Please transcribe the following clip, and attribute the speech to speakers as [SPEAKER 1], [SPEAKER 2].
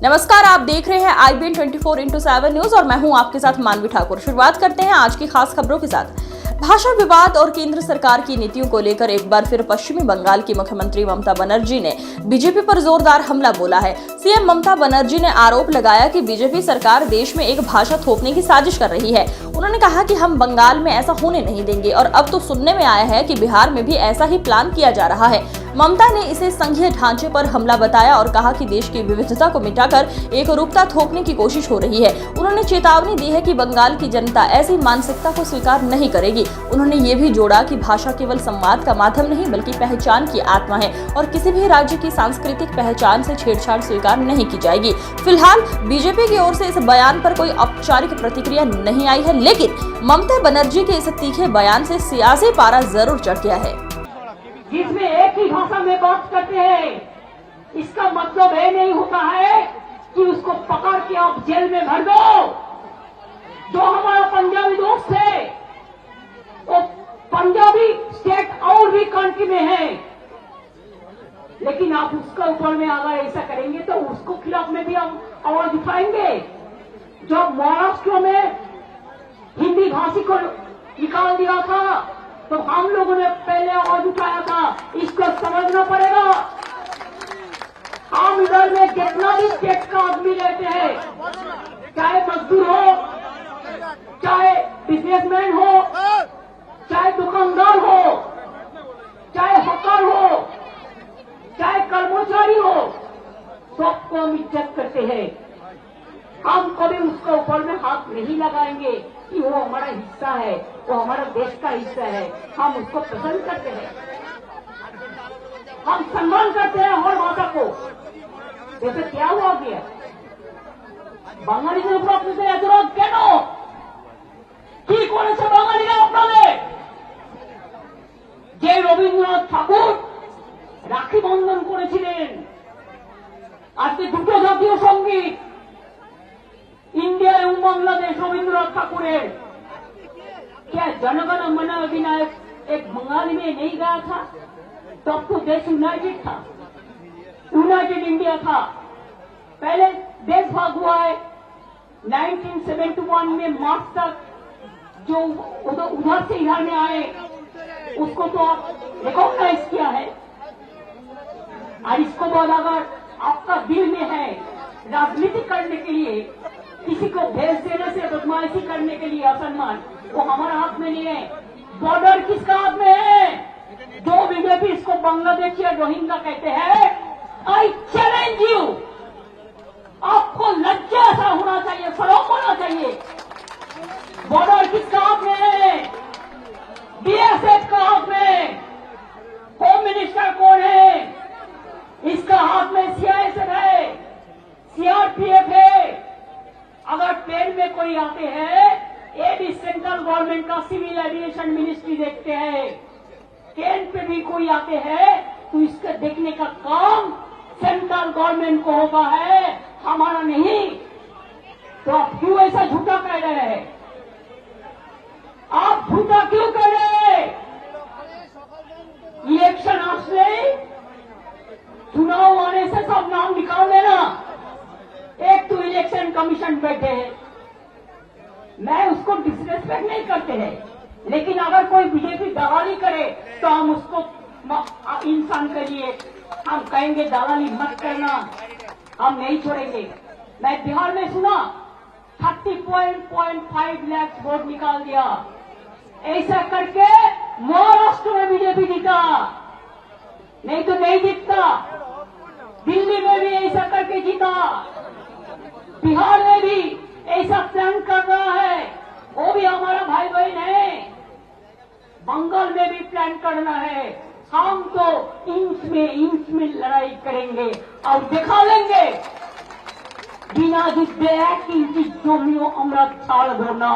[SPEAKER 1] नमस्कार, आप देख रहे हैं IBN 24x7 न्यूज और मैं हूं आपके साथ मानवी ठाकुर। शुरुआत करते हैं आज की खास खबरों के साथ। भाषा विवाद और केंद्र सरकार की नीतियों को लेकर एक बार फिर पश्चिमी बंगाल की मुख्यमंत्री ममता बनर्जी ने बीजेपी पर जोरदार हमला बोला है। सीएम ममता बनर्जी ने आरोप लगाया कि बीजेपी सरकार देश में एक भाषा थोपने की साजिश कर रही है। उन्होंने कहा कि हम बंगाल में ऐसा होने नहीं देंगे और अब तो सुनने में आया है कि बिहार में भी ऐसा ही प्लान किया जा रहा है। ममता ने इसे संघीय ढांचे पर हमला बताया और कहा कि देश की विविधता को मिटाकर एकरूपता थोपने की कोशिश हो रही है। उन्होंने चेतावनी दी है कि बंगाल की जनता ऐसी मानसिकता को स्वीकार नहीं करेगी। उन्होंने ये भी जोड़ा कि भाषा केवल संवाद का माध्यम नहीं बल्कि पहचान की आत्मा है और किसी भी राज्य की सांस्कृतिक पहचान से छेड़छाड़ स्वीकार नहीं की जाएगी। फिलहाल बीजेपी की ओर से इस बयान पर कोई औपचारिक प्रतिक्रिया नहीं आई है, लेकिन ममता बनर्जी के इस तीखे बयान से सियासी पारा जरूर चढ़ गया है।
[SPEAKER 2] जिसमें एक ही भाषा में बात करते हैं, इसका मतलब ये नहीं होता है कि उसको पकड़ के आप जेल में भर दो। जो हमारा पंजाबी दोस्त है वो पंजाबी स्टेट और भी कंट्री में है, लेकिन आप उसके ऊपर में अगर ऐसा करेंगे तो उसको खिलाफ में भी हम आवाज उठाएंगे। जब महाराष्ट्र में हिंदी भाषी को निकाल दिया था तो हम लोगों ने पहले आवाज उठाया था, इसको समझना पड़ेगा। हम इधर में जितना भी स्टेट का आदमी रहते हैं, चाहे मजदूर हो, चाहे बिजनेसमैन हो, चाहे दुकानदार हो, चाहे हकार हो, चाहे कर्मचारी हो, सबको हम इज्जत करते हैं। हम कभी उसके ऊपर में हाथ नहीं लगाएंगे कि वो हमारा हिस्सा है, वो हमारा देश का हिस्सा है। हम उसको पसंद करते हैं, हम सम्मान करते हैं हर भाषा को। जैसे क्या हुआ गया বাঙালিদের উপর আপনাদের এত রাগ কেন? কি করেছে বাঙালিরা আপনাদের? যে রবীন্দ্রনাথ ঠাকুর রাখি বন্ধন করেছিলেন, আজকে দুটো জাতীয় সঙ্গীত इंडिया एवं बांग्लादेश रविन्द्रनाथ ठाकुर, क्या जनगण मन अधिनायक एक बंगाली में नहीं गया था? तब तो देश यूनाइटेड था, यूनाइटेड इंडिया था। पहले देश भाग हुआ है 1971 में मार्च तक, जो उधर से इधर में आए उसको तो आप रिकॉग्नाइज किया है। और इसको बाद अगर आपका दिल में है राजनीति करने के लिए, किसी को भेज देने से बदमाशी करने के लिए असम्मान, वो हमारा हाथ में नहीं है। बॉर्डर किसका हाथ में है? जो बीजेपी इसको बांग्लादेश या रोहिंग्या कहते हैं, आई चैलेंज यू। आपको लज्जा ऐसा होना चाहिए, शर्म होना चाहिए। बॉर्डर किसका हाथ में है? BSF का हाथ में। होम मिनिस्टर कौन है? इसका हाथ में CISF है, CRPF है। अगर प्लेन में कोई आते हैं, ये भी सेंट्रल गवर्नमेंट का सिविल एविएशन मिनिस्ट्री देखते हैं। ट्रेन पे भी कोई आते हैं तो इसके देखने का काम सेंट्रल गवर्नमेंट को होता है, हमारा नहीं। तो आप क्यों ऐसा झूठा कह रहे हैं? आप झूठा क्यों कह रहे हैं? इलेक्शन आने, चुनाव आने से सब नाम निकाल देना। एक तो इलेक्शन कमीशन बैठे हैं, मैं उसको डिसरेस्पेक्ट नहीं करते हैं, लेकिन अगर कोई बीजेपी दलाली करे तो हम उसको इंसान के लिए हम कहेंगे दलाली मत करना, हम नहीं छोड़ेंगे। मैं बिहार में सुना 30.5 लाख वोट निकाल दिया, ऐसा करके महाराष्ट्र में बीजेपी जीता, नहीं तो नहीं जीतता। दिल्ली में भी ऐसा करके जीता, बिहार में भी ऐसा प्लान कर रहा है, वो भी हमारा भाई बहन है। बंगाल में भी प्लान करना है। हम तो इंच में लड़ाई करेंगे और दिखा लेंगे बिना युद्धे 1 इंच जमियो আমরা ছাড়ব না।